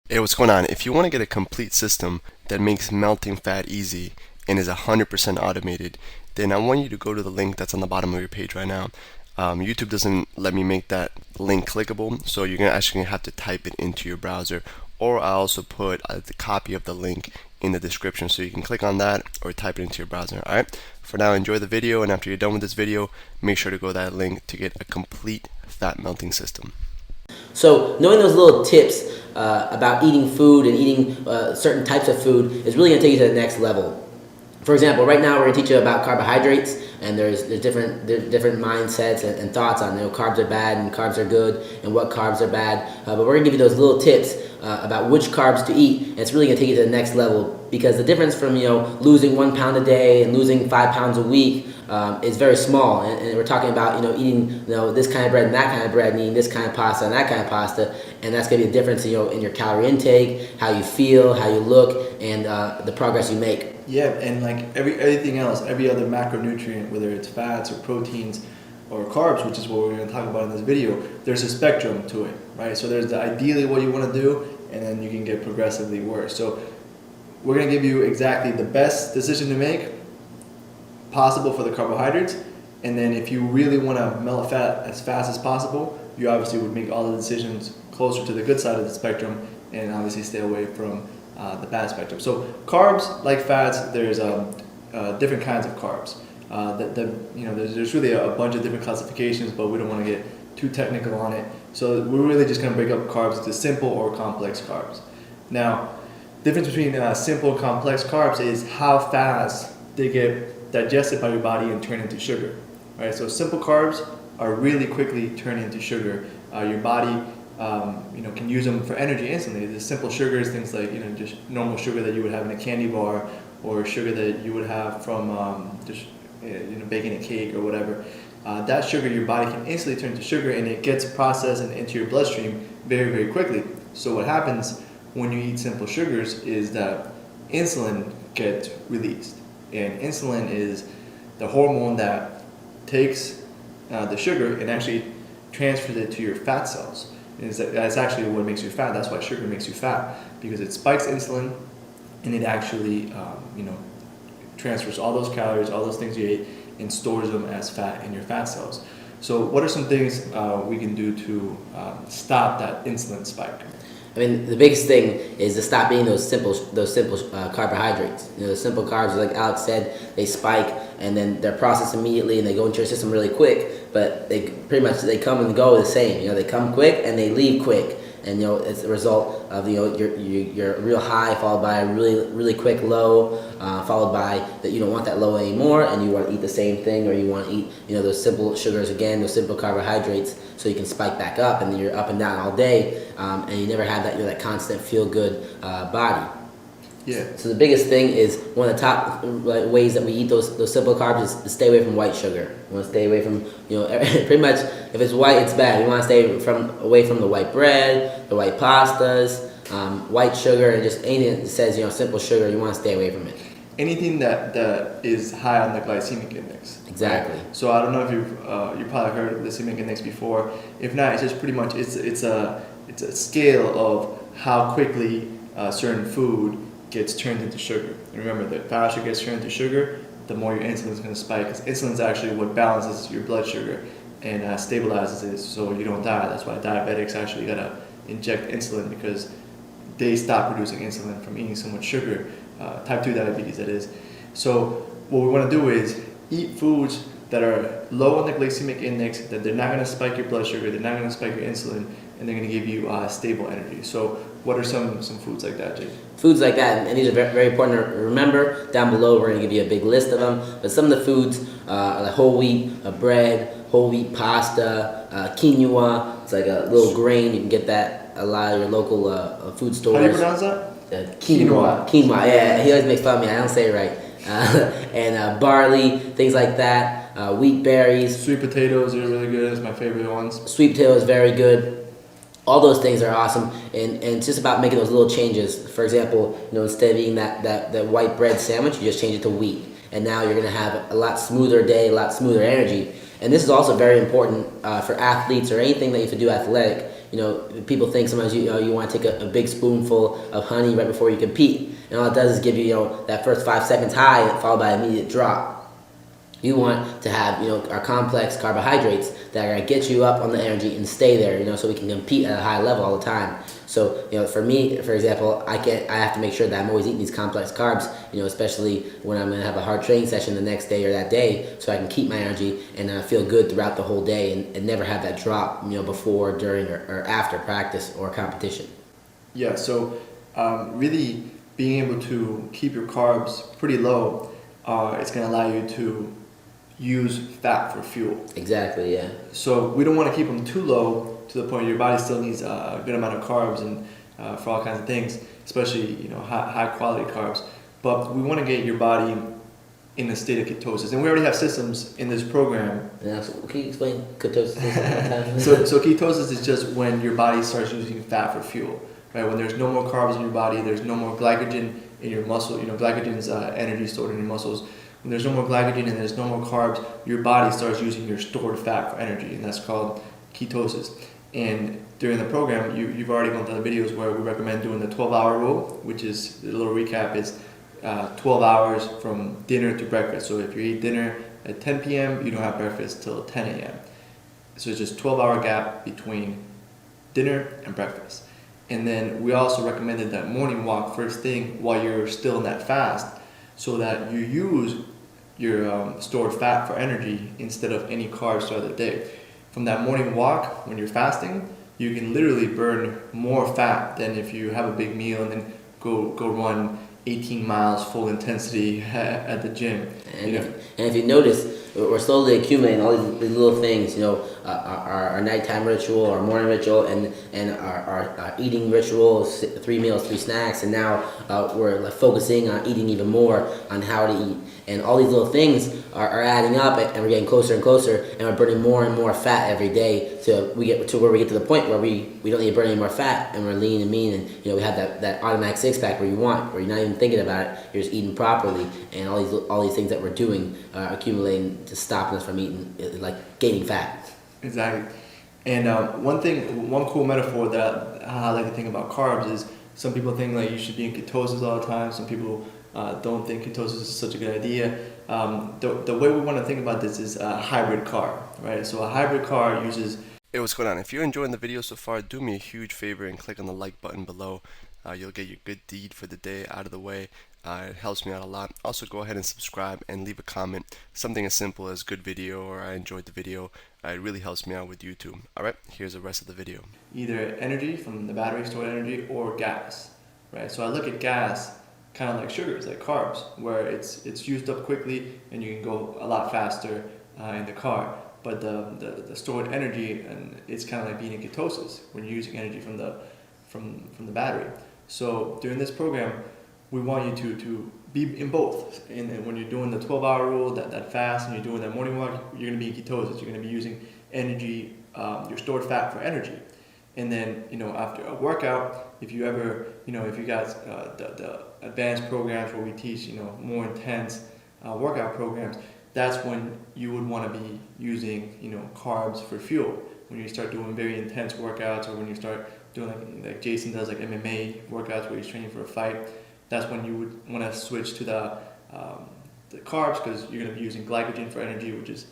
Hey, what's going on? If you want to get a complete system that makes melting fat easy and is 100% automated, then I want you to go to the link that's on the bottom of your page right now. YouTube doesn't let me make that link clickable, so you're actually gonna have to type it into your browser, or I also put the copy of the link in the description, so you can click on that or type it into your browser. All right. For now, enjoy the video, and after you're done with this video, make sure to go to that link to get a complete fat melting system. So knowing those little tips about eating food and eating certain types of food is really going to take you to the next level. For example, right now we're going to teach you about carbohydrates, and there's different mindsets and thoughts on, carbs are bad and carbs are good, and what carbs are bad. But we're going to give you those little tips about which carbs to eat, and it's really going to take you to the next level, because the difference from losing 1 pound a day and losing 5 pounds a week is very small, and we're talking about eating this kind of bread and that kind of bread, and eating this kind of pasta and that kind of pasta, and that's going to be the difference in your calorie intake, how you feel, how you look, and the progress you make. Yeah, and like everything else, every other macronutrient, whether it's fats or proteins or carbs, which is what we're going to talk about in this video, there's a spectrum to it, right? So there's ideally what you want to do, and then you can get progressively worse. So we're going to give you exactly the best decision to make possible for the carbohydrates, and then if you really want to melt fat as fast as possible, you obviously would make all the decisions closer to the good side of the spectrum, and obviously stay away from the bad spectrum. So carbs, like fats, there's different kinds of carbs. There's really a bunch of different classifications, but we don't want to get too technical on it. So we're really just going to break up carbs into simple or complex carbs. Now, the difference between simple and complex carbs is how fast they get digested by your body and turn into sugar. Right? So simple carbs are really quickly turned into sugar. Your body can use them for energy instantly. The simple sugars, things like just normal sugar that you would have in a candy bar, or sugar that you would have from baking a cake or whatever. That sugar your body can instantly turn to sugar, and it gets processed and into your bloodstream very, very quickly. So what happens when you eat simple sugars is that insulin gets released, and insulin is the hormone that takes the sugar and actually transfers it to your fat cells. That's actually what makes you fat. That's why sugar makes you fat, because it spikes insulin, and it actually transfers all those calories, all those things you ate, and stores them as fat in your fat cells. So what are some things we can do to stop that insulin spike? I mean, the biggest thing is to stop eating those simple carbohydrates. The simple carbs, like Alex said, they spike, and then they're processed immediately, and they go into your system really quick. But they come and go the same. They come quick and they leave quick, and it's a result of your real high followed by a really quick low, followed by that you don't want that low anymore, and you want to eat the same thing, or you want to eat those simple sugars again, those simple carbohydrates, so you can spike back up, and then you're up and down all day, and you never have that that constant feel good body. Yeah. So the biggest thing is one of the top ways that we eat those simple carbs is to stay away from white sugar. We want to stay away from pretty much, if it's white, it's bad. We want to stay away from the white bread, the white pastas, white sugar, and just anything that says simple sugar. You want to stay away from it. Anything that is high on the glycemic index. Exactly. Right? So I don't know if you've probably heard of the glycemic index before. If not, it's just pretty much it's a scale of how quickly certain food gets turned into sugar. And remember, the faster it gets turned into sugar, the more your insulin is going to spike, because insulin is actually what balances your blood sugar and stabilizes it so you don't die. That's why diabetics actually got to inject insulin, because they stop producing insulin from eating so much sugar, type 2 diabetes that is. So what we want to do is eat foods that are low on the glycemic index, that they're not going to spike your blood sugar, they're not going to spike your insulin, and they're going to give you stable energy. So what are some foods like that, Jake? Foods like that, and these are very, very important to remember. Down below, we're going to give you a big list of them. But some of the foods are like whole wheat bread, whole wheat pasta, quinoa. It's like a little grain. You can get that at a lot of your local food stores. How do you pronounce that? Quinoa. Quinoa, yeah. He always makes fun of me. I don't say it right. And barley, things like that. Wheat berries. Sweet potatoes are really good. It's my favorite ones. Sweet potato is very good. All those things are awesome, and it's just about making those little changes. For example, instead of eating that white bread sandwich, you just change it to wheat, and now you're gonna have a lot smoother day, a lot smoother energy. And this is also very important for athletes or anything that you have to do athletic. people think sometimes you want to take a big spoonful of honey right before you compete, and all it does is give you that first 5 seconds high followed by an immediate drop. You want to have our complex carbohydrates that are gonna get you up on the energy and stay there, so we can compete at a high level all the time. So for me, for example, I have to make sure that I'm always eating these complex carbs, especially when I'm gonna have a hard training session the next day or that day, so I can keep my energy and feel good throughout the whole day and never have that drop, before, during, or after practice or competition. Yeah. So really being able to keep your carbs pretty low, it's going to allow you to use fat for fuel. Exactly, yeah. So we don't want to keep them too low to the point your body still needs a good amount of carbs and for all kinds of things, especially high quality carbs. But we want to get your body in a state of ketosis, and we already have systems in this program. Yeah, so can you explain ketosis? So ketosis is just when your body starts using fat for fuel, right? When there's no more carbs in your body, there's no more glycogen in your muscle. Glycogen is energy stored in your muscles. When there's no more glycogen and there's no more carbs, your body starts using your stored fat for energy, and that's called ketosis. And during the program, you've already gone through the videos where we recommend doing the 12-hour rule, which is, a little recap, is 12 hours from dinner to breakfast. So if you eat dinner at 10 p.m., you don't have breakfast till 10 a.m. So it's just 12-hour gap between dinner and breakfast. And then we also recommended that morning walk first thing while you're still in that fast, so that you use your stored fat for energy instead of any carbs throughout the day. From that morning walk, when you're fasting, you can literally burn more fat than if you have a big meal and then go run 18 miles full intensity at the gym. And if you notice, we're slowly accumulating all these little things, our nighttime ritual, our morning ritual, and our eating ritual, 3 meals, 3 snacks, and now we're focusing on eating even more on how to eat. And all these little things are adding up, and we're getting closer and closer, and we're burning more and more fat every day till we get to the point where we don't need to burn any more fat, and we're lean and mean, and we have that automatic six-pack where you're not even thinking about it, you're just eating properly, and all these things that we're doing are accumulating to stopping us from eating, gaining fat. Exactly. And one cool metaphor that I like to think about carbs is, some people think you should be in ketosis all the time. Some people don't think ketosis is such a good idea. The way we want to think about this is a hybrid car, right? So a hybrid car uses... Hey, what's going on? If you're enjoying the video so far, do me a huge favor and click on the like button below. You'll get your good deed for the day out of the way. It helps me out a lot. Also, go ahead and subscribe and leave a comment. Something as simple as good video or I enjoyed the video. It really helps me out with YouTube. Alright, here's the rest of the video. Either energy from the battery stored energy or gas, right? So I look at gas kind of like sugars, like carbs, where it's used up quickly and you can go a lot faster in the car. But the stored energy, and it's kind of like being in ketosis when you're using energy from the battery. So during this program, we want you to be in both. And when you're doing the 12-hour rule, that fast, and you're doing that morning walk, you're going to be in ketosis. You're going to be using energy, your stored fat for energy. And then, after a workout, if you ever, if you guys, the advanced programs where we teach, more intense workout programs, that's when you would want to be using, carbs for fuel. When you start doing very intense workouts, or when you start doing like Jason does, like MMA workouts where he's training for a fight, that's when you would want to switch to the carbs, because you're going to be using glycogen for energy, which is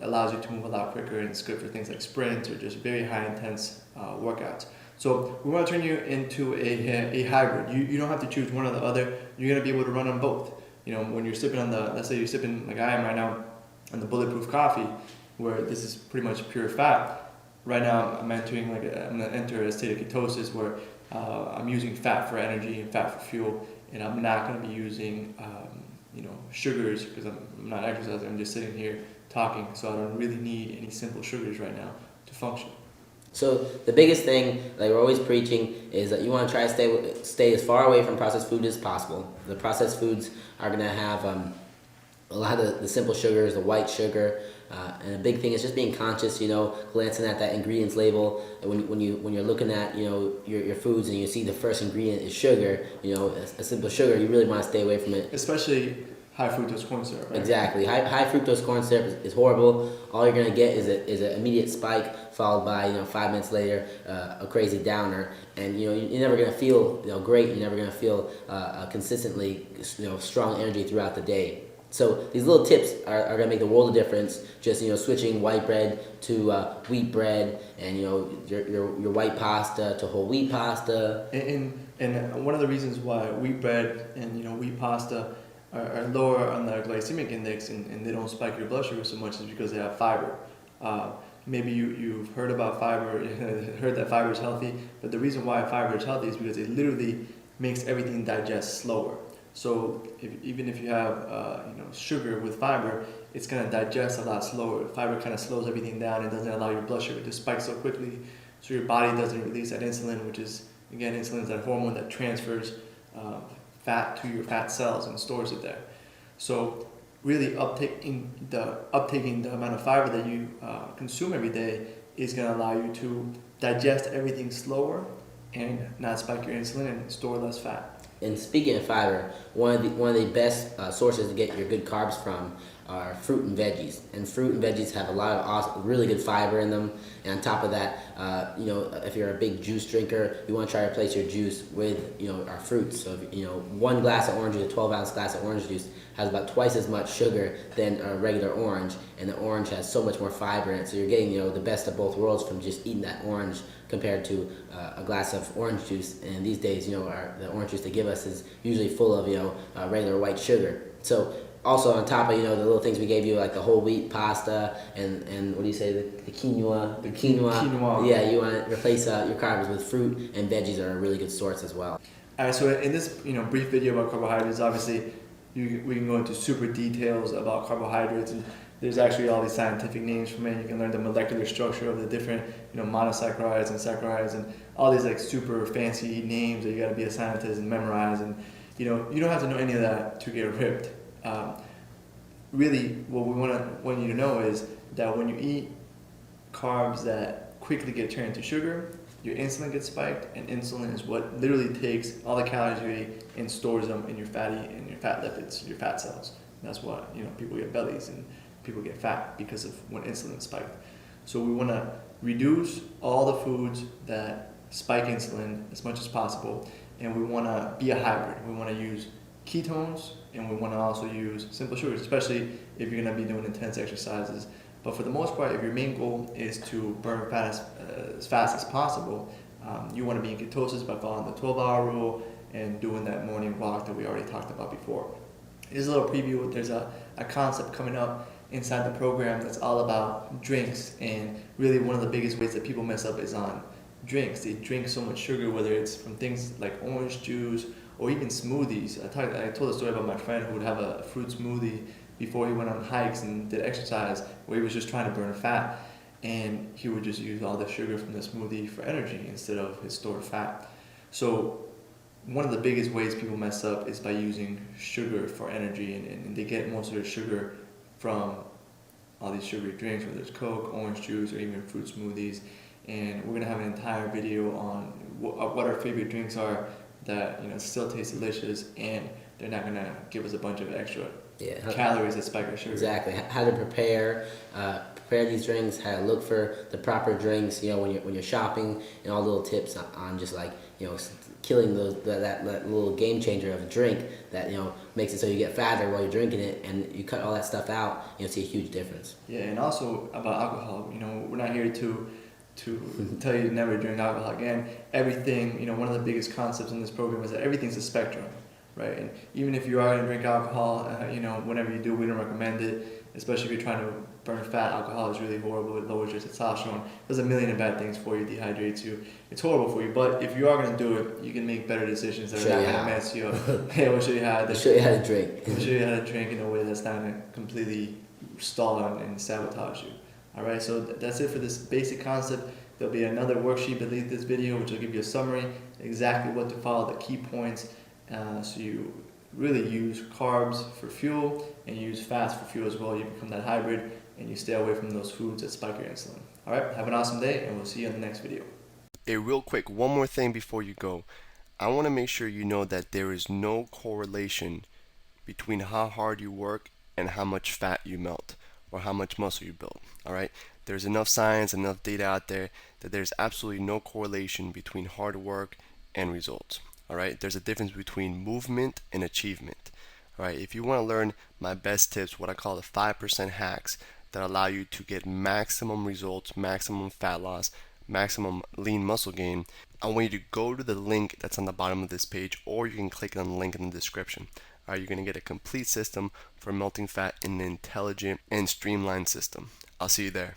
allows you to move a lot quicker, and it's good for things like sprints or just very high intense workouts. So we want to turn you into a hybrid. You don't have to choose one or the other. You're going to be able to run on both. When you're sipping on let's say you're sipping like I am right now on the Bulletproof coffee, where this is pretty much pure fat. Right now I'm going to enter a state of ketosis where I'm using fat for energy and fat for fuel, and I'm not going to be using sugars, because I'm not exercising. I'm just sitting here talking, so I don't really need any simple sugars right now to function. So the biggest thing, like we're always preaching, is that you want to try to stay as far away from processed food as possible. The processed foods are going to have a lot of the simple sugars, the white sugar, and a big thing is just being conscious. Glancing at that ingredients label, and when you're looking at your foods and you see the first ingredient is sugar, a simple sugar, you really want to stay away from it. Especially high fructose corn syrup, right? Exactly. High fructose corn syrup is horrible. All you're gonna get is an immediate spike followed by 5 minutes later a crazy downer, and you're never gonna feel great. You're never gonna feel consistently strong energy throughout the day. So these little tips are gonna make the world of difference. Just switching white bread to wheat bread, and your white pasta to whole wheat pasta. And one of the reasons why wheat bread and wheat pasta are lower on the glycemic index and they don't spike your blood sugar so much is because they have fiber. Maybe you've heard about fiber, heard that fiber is healthy, but the reason why fiber is healthy is because it literally makes everything digest slower. So even if you have sugar with fiber, it's gonna digest a lot slower. Fiber kind of slows everything down and doesn't allow your blood sugar to spike so quickly, so your body doesn't release that insulin, which is, again, insulin is that hormone that transfers fat to your fat cells and stores it there. So really uptaking the amount of fiber that you consume every day is going to allow you to digest everything slower and not spike your insulin and store less fat. And speaking of fiber, one of the best sources to get your good carbs from are fruit and veggies. And fruit and veggies have a lot of awesome, really good fiber in them. And on top of that, if you're a big juice drinker, you want to try to replace your juice with our fruits. So if, 1 glass of orange juice, a 12-ounce glass of orange juice, has about twice as much sugar than a regular orange, and the orange has so much more fiber in it. So you're getting the best of both worlds from just eating that orange compared to a glass of orange juice. And these days, the orange juice they give us is usually full of regular white sugar. So also on top of the little things we gave you, like the whole wheat pasta and what do you say, the quinoa. Yeah, you want to replace your carbs with fruit, and veggies are a really good source as well. All right, so in this brief video about carbohydrates, obviously we can go into super details about carbohydrates, and there's actually all these scientific names for it. You can learn the molecular structure of the different monosaccharides and saccharides and all these like super fancy names that you got to be a scientist and memorize, and you don't have to know any of that to get ripped. Really, what we want you to know is that when you eat carbs that quickly get turned into sugar, your insulin gets spiked, and insulin is what literally takes all the calories you ate and stores them in your fat lipids, your fat cells. And that's why people get bellies and people get fat, because of when insulin is spiked. So we want to reduce all the foods that spike insulin as much as possible, and we want to be a hybrid. We want to use ketones, and we want to also use simple sugars, especially if you're going to be doing intense exercises. But for the most part, if your main goal is to burn fat as fast as possible, you want to be in ketosis by following the 12-hour rule and doing that morning walk that we already talked about before. Here's a little preview. There's a concept coming up inside the program that's all about drinks, and really one of the biggest ways that people mess up is on drinks. They drink so much sugar, whether it's from things like orange juice or even smoothies. I told a story about my friend who would have a fruit smoothie before he went on hikes and did exercise, where he was just trying to burn fat, and he would just use all the sugar from the smoothie for energy instead of his stored fat. So one of the biggest ways people mess up is by using sugar for energy, and they get most of their sugar from all these sugary drinks, whether it's Coke, orange juice, or even fruit smoothies. And we're going to have an entire video on what our favorite drinks are that still taste delicious, and they're not going to give us a bunch of extra calories that spike our sugar. Exactly. How to prepare these drinks, how to look for the proper drinks, when you're shopping, and all little tips on just like killing that little game changer of a drink that makes it so you get fatter while you're drinking it, and you cut all that stuff out, see a huge difference. Yeah, and also about alcohol. We're not here to tell you to never drink alcohol again. Everything, one of the biggest concepts in this program is that everything's a spectrum, right? And even if you are going to drink alcohol, whenever you do, we don't recommend it, especially if you're trying to burn fat. Alcohol is really horrible. It lowers your testosterone. There's a million of bad things for you, dehydrates you. It's horrible for you, but if you are going to do it, you can make better decisions that are not going to mess you up. Hey, we'll show you how to drink. We'll show you how to drink in a way that's not going to completely stall and sabotage you. All right, so that's it for this basic concept. There'll be another worksheet beneath this video, which will give you a summary, exactly what to follow, the key points. So you really use carbs for fuel and you use fats for fuel as well. You become that hybrid, and you stay away from those foods that spike your insulin. All right, have an awesome day, and we'll see you in the next video. Hey, real quick, one more thing before you go. I want to make sure you know that there is no correlation between how hard you work and how much fat you melt or how much muscle you build. All right, there's enough science, enough data out there that there's absolutely no correlation between hard work and results. All right, there's a difference between movement and achievement. All right, if you want to learn my best tips, what I call the 5% hacks that allow you to get maximum results, maximum fat loss, maximum lean muscle gain, I want you to go to the link that's on the bottom of this page, or you can click on the link in the description. All right, you're going to get a complete system for melting fat in an intelligent and streamlined system. I'll see you there.